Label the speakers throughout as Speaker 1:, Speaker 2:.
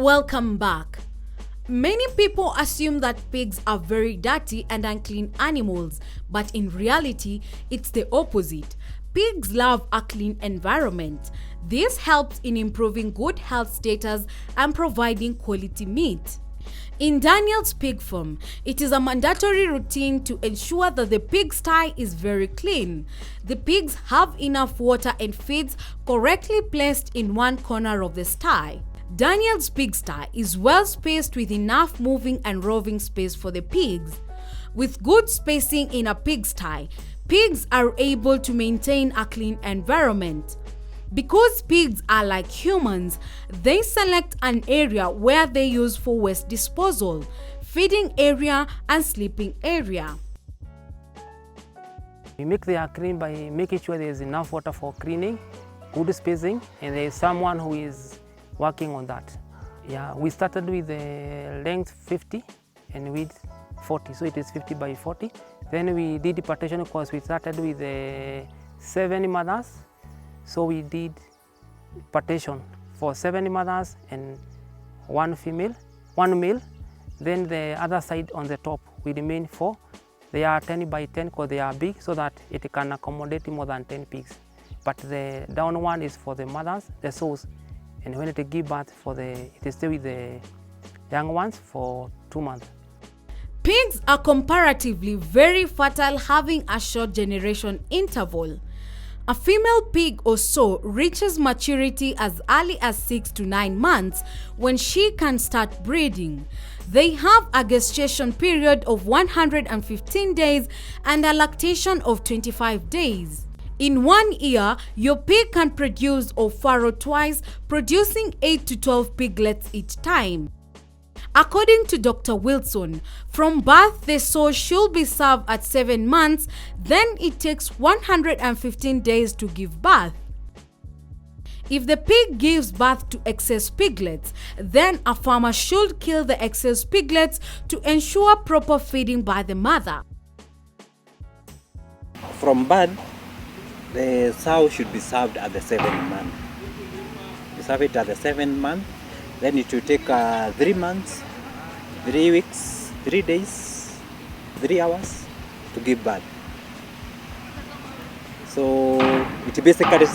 Speaker 1: Welcome back. Many people assume that pigs are very dirty and unclean animals, but in reality, it's the opposite. Pigs love a clean environment. This helps in improving good health status and providing quality meat. In Daniel's pig farm, it is a mandatory routine to ensure that the pigsty is very clean. The pigs have enough water and feeds correctly placed in one corner of the sty. Daniel's pigsty is well spaced with enough moving and roving space for the pigs. With good spacing in a pigsty, pigs are able to maintain a clean environment. Because pigs are like humans, they select an area where they use for waste disposal, feeding area and sleeping area.
Speaker 2: We make them clean by making sure there is enough water for cleaning, good spacing, and there is someone who is working on that. Yeah, we started with the length 50 and width 40, so it is 50 by 40. Then we did the partition because we started with 7 mothers, so we did partition for 7 mothers and 1 male. Then the other side on the top we remain 4. They are 10 by 10 because they are big, so that it can accommodate more than 10 pigs. But the down one is for the mothers, the sows. And when it give birth, it is still with the young ones for 2 months.
Speaker 1: Pigs are comparatively very fertile, having a short generation interval. A female pig or sow reaches maturity as early as 6 to 9 months when she can start breeding. They have a gestation period of 115 days and a lactation of 25 days. In 1 year, your pig can produce or farrow twice, producing 8 to 12 piglets each time. According to Dr. Wilson, from birth the sow should be served at 7 months, then it takes 115 days to give birth. If the pig gives birth to excess piglets, then a farmer should kill the excess piglets to ensure proper feeding by the mother.
Speaker 3: From birth, the sow should be served at the 7th month. You serve it at the 7th month, then it will take 3 months, 3 weeks, 3 days, 3 hours to give birth. So it basically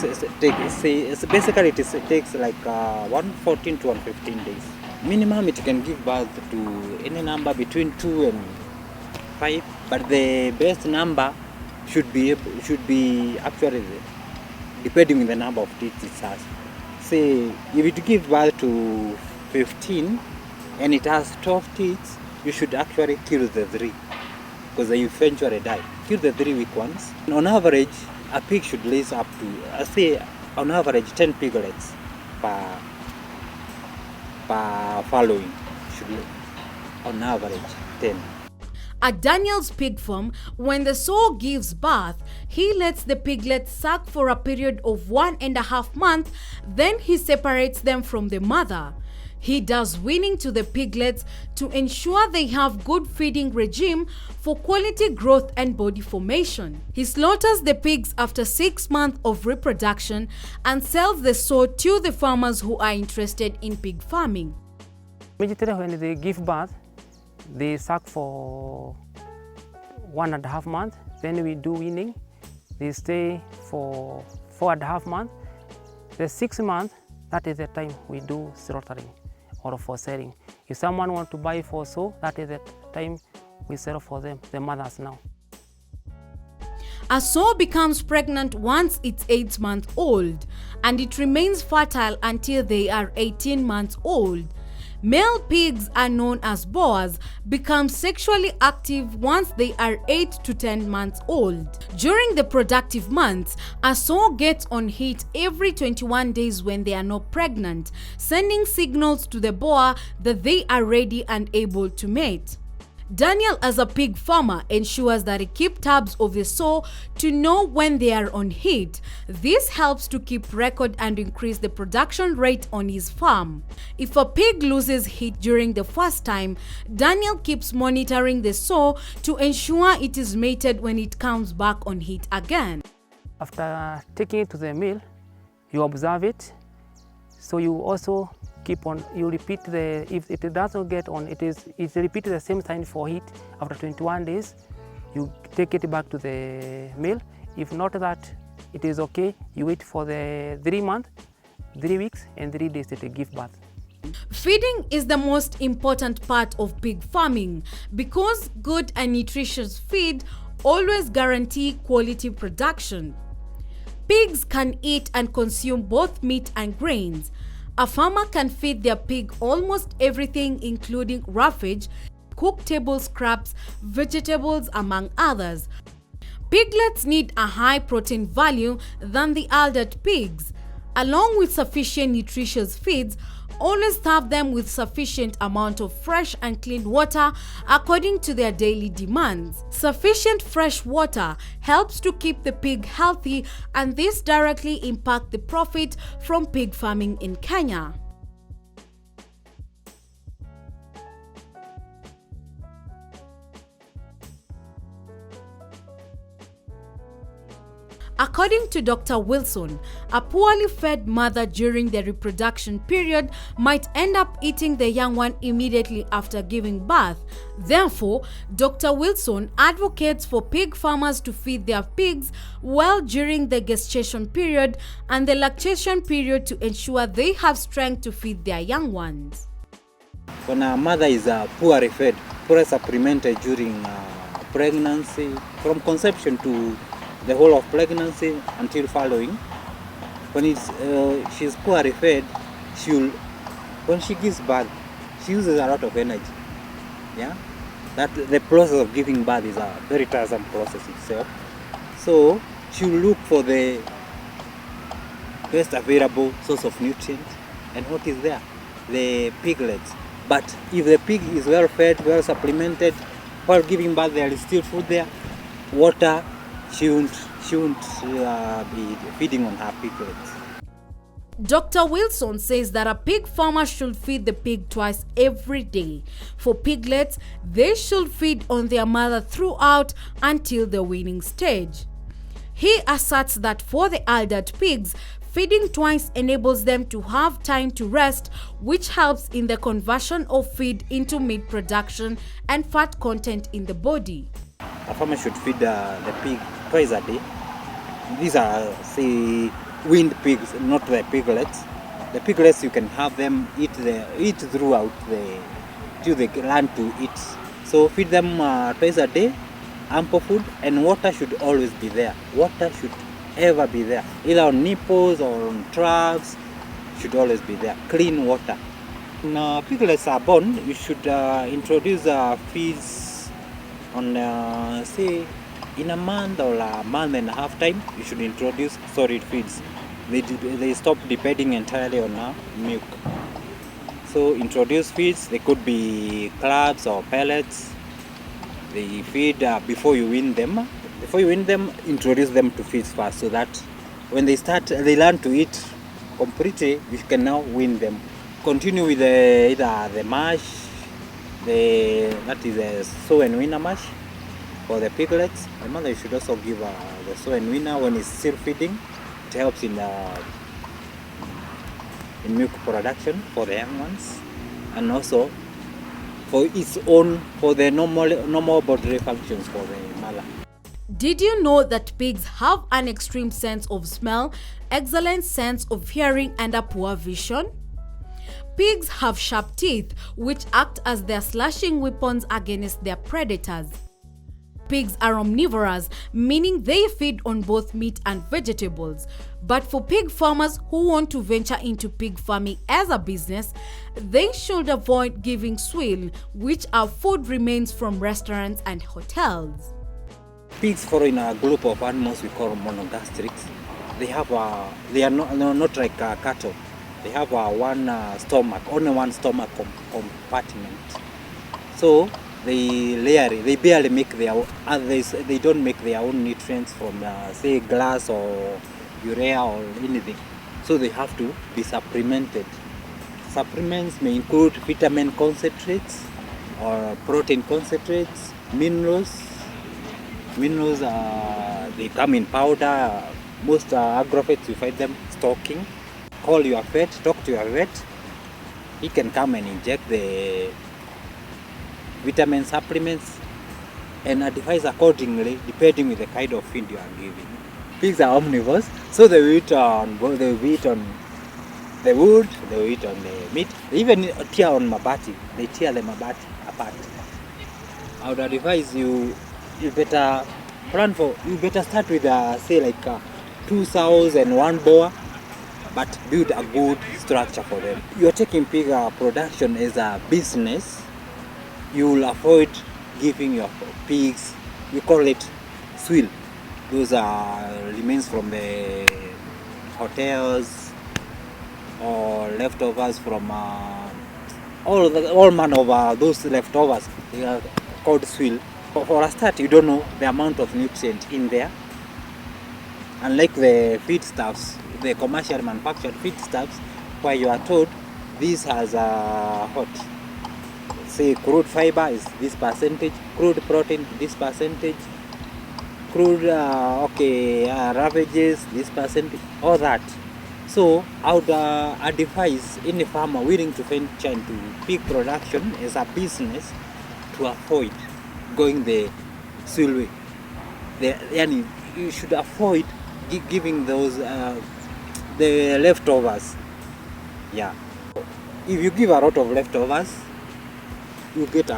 Speaker 3: takes like 114 to 115 days. Minimum it can give birth to any number between 2 and 5, but the best number should be actually depending on the number of teeth it has. Say if it gives birth to 15 and it has 12 teeth, you should actually kill the 3 because they eventually die. Kill the 3 weak ones. On average, a pig should lay up to, say, on average 10 piglets per following. Should lay, on average 10.
Speaker 1: At Daniel's pig farm, when the sow gives birth, he lets the piglets suck for a period of 1.5 months, then he separates them from the mother. He does weaning to the piglets to ensure they have good feeding regime for quality growth and body formation. He slaughters the pigs after 6 months of reproduction and sells the sow to the farmers who are interested in pig farming.
Speaker 2: Immediately when they give birth, they suck for 1.5 months. Then we do weaning. They stay for 4.5 months. The 6th month, that is the time we do slaughtering or for selling. If someone wants to buy for sow, that is the time we sell for them, the mothers now.
Speaker 1: A sow becomes pregnant once it's 8 months old, and it remains fertile until they are 18 months old. Male pigs are known as boars, become sexually active once they are 8 to 10 months old. During the productive months, a sow gets on heat every 21 days when they are not pregnant, sending signals to the boar that they are ready and able to mate. Daniel, as a pig farmer, ensures that he keeps tabs of the sow to know when they are on heat. This helps to keep record and increase the production rate on his farm. If a pig loses heat during the first time, Daniel keeps monitoring the sow to ensure it is mated when it comes back on heat again.
Speaker 2: After taking it to the mill, you observe it, so you also keep on, you repeat if it does not get on, it's repeated the same sign for heat. After 21 days, you take it back to the mill. If not that, it is okay. You wait for the 3 months, 3 weeks, and 3 days to give birth.
Speaker 1: Feeding is the most important part of pig farming because good and nutritious feed always guarantee quality production. Pigs can eat and consume both meat and grains. A farmer can feed their pig almost everything, including roughage, cooked table scraps, vegetables, among others. Piglets need a high protein value than the adult pigs. Along with sufficient nutritious feeds, always serve them with sufficient amount of fresh and clean water according to their daily demands. Sufficient fresh water helps to keep the pig healthy, and this directly impacts the profit from pig farming in Kenya. According to Dr. Wilson, a poorly fed mother during the reproduction period might end up eating the young one immediately after giving birth. Therefore, Dr. Wilson advocates for pig farmers to feed their pigs well during the gestation period and the lactation period to ensure they have strength to feed their young ones.
Speaker 3: When a mother is poorly fed, poorly supplemented during pregnancy, from conception to the whole of pregnancy until following, when she's poorly fed, when she gives birth, she uses a lot of energy. Yeah, that the process of giving birth is a very tiresome process itself. So she'll look for the best available source of nutrients, and what is there? The piglets. But if the pig is well fed, well supplemented, while giving birth there is still food there, water, she won't be feeding on her piglets.
Speaker 1: Dr. Wilson says that a pig farmer should feed the pig twice every day. For piglets, they should feed on their mother throughout until the weaning stage. He asserts that for the adult pigs, feeding twice enables them to have time to rest, which helps in the conversion of feed into meat production and fat content in the body.
Speaker 3: A farmer should feed the pig twice a day. These are, say, weaned pigs, not the piglets. The piglets, you can have them eat throughout till they learn to eat. So feed them twice a day, ample food, and water should always be there. Water should ever be there, either on nipples or on troughs, should always be there. Clean water. When piglets are born, you should introduce feeds on, say, in a month or a month and a half time. You should introduce solid feeds. They stop depending entirely on milk. So introduce feeds. They could be clubs or pellets. They feed before you wean them. Before you wean them, introduce them to feeds first, so that when they learn to eat completely, you can now wean them. Continue with either the mash, that is a sow and winner mash for the piglets. The mother should also give the sow and winner when it's still feeding. It helps in milk production for the young ones, and also for the normal bodily functions for the mother.
Speaker 1: Did you know that pigs have an extreme sense of smell, excellent sense of hearing, and a poor vision? Pigs have sharp teeth, which act as their slashing weapons against their predators. Pigs are omnivorous, meaning they feed on both meat and vegetables. But for pig farmers who want to venture into pig farming as a business, they should avoid giving swill, which are food remains from restaurants and hotels.
Speaker 3: Pigs follow in a group of animals we call monogastrics. They are not like cattle. They have one stomach, only one stomach compartment. So they barely make their own. They don't make their own nutrients from say glass or urea or anything. So they have to be supplemented. Supplements may include vitamin concentrates or protein concentrates, minerals. Minerals, they come in powder. Most agro-vets, you find them stocking. Call your vet, talk to your vet. he can come and inject the vitamin supplements and advise accordingly depending with the kind of feed you are giving. Pigs are omnivores, so they will eat on the wood, they will eat on the meat. They even tear on mabati. They tear the mabati apart. I would advise you better start with say like 2 sows and 1 boar, but build a good structure for them. You are taking pig production as a business. You will avoid giving your pigs, we call it swill. Those are remains from the hotels or leftovers from all manner of those leftovers. They are called swill. For a start, you don't know the amount of nutrient in there. Unlike the feedstuffs, the commercial manufactured feedstuffs, where you are told this has say crude fiber is this percentage, crude protein this percentage, crude ravages this percentage, all that. So I would advise any farmer willing to venture into pig production as a business to avoid going the swill way. You should avoid giving those the leftovers. Yeah. If you give a lot of leftovers, you get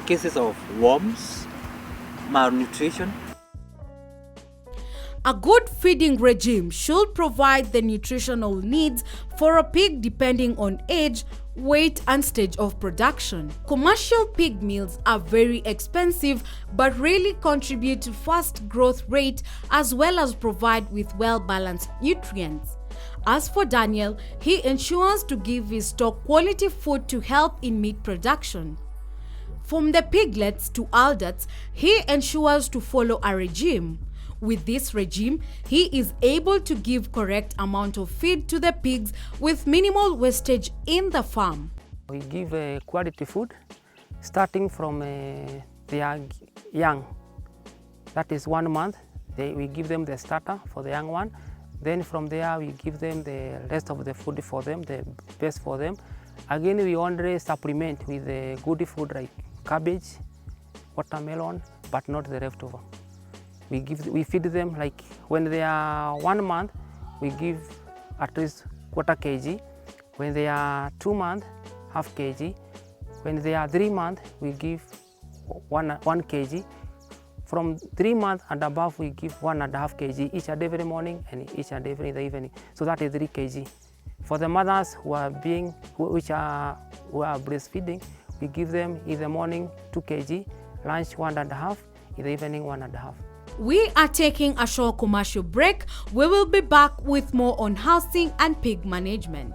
Speaker 3: cases of worms, malnutrition.
Speaker 1: A good feeding regime should provide the nutritional needs for a pig depending on age, weight, and stage of production. Commercial pig meals are very expensive but really contribute to fast growth rate as well as provide with well-balanced nutrients. As for Daniel, he ensures to give his stock quality food to help in meat production. From the piglets to adults, he ensures to follow a regime. With this regime, he is able to give correct amount of feed to the pigs with minimal wastage in the farm.
Speaker 2: We give quality food starting from the young. That is 1 month. We give them the starter for the young one. Then from there we give them the rest of the food for them, the best for them. Again, we only supplement with the good food like cabbage, watermelon, but not the leftover. We feed them like when they are 1 month, we give at least 1/4 kg. When they are 2 months, 1/2 kg. When they are 3 months, we give 1 kg. From 3 months and above, we give 1.5 kg each and every morning and each and every evening. So that is 3 kg. For the mothers who are breastfeeding, we give them in the morning 2 kg, lunch 1.5, in the evening 1.5.
Speaker 1: We are taking a short commercial break. We will be back with more on housing and pig management.